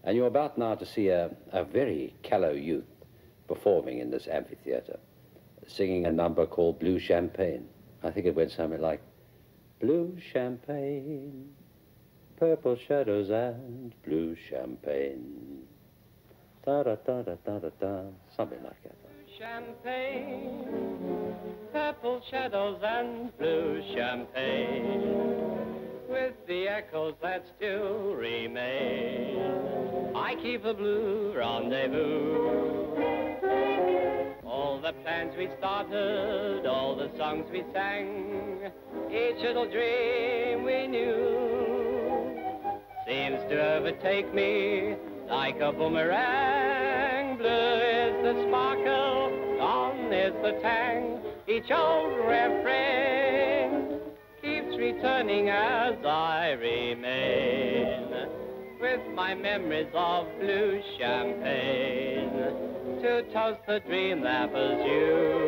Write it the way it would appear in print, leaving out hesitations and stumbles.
And you're about now to see a very callow youth performing in this amphitheatre, singing a number called Blue Champagne. I think it went something like, blue champagne, purple shadows and blue champagne. Da-da-da-da-da-da-da, something like that. Champagne, purple shadows and blue champagne, with the echoes that still remain, I keep a blue rendezvous. All the plans we started, all the songs we sang, each little dream we knew, seems to overtake me like a boomerang. Blue is the sparkle, gone is the tang. Each old refrain keeps returning as I remain, with my memories of blue champagne, to toast the dream that was you.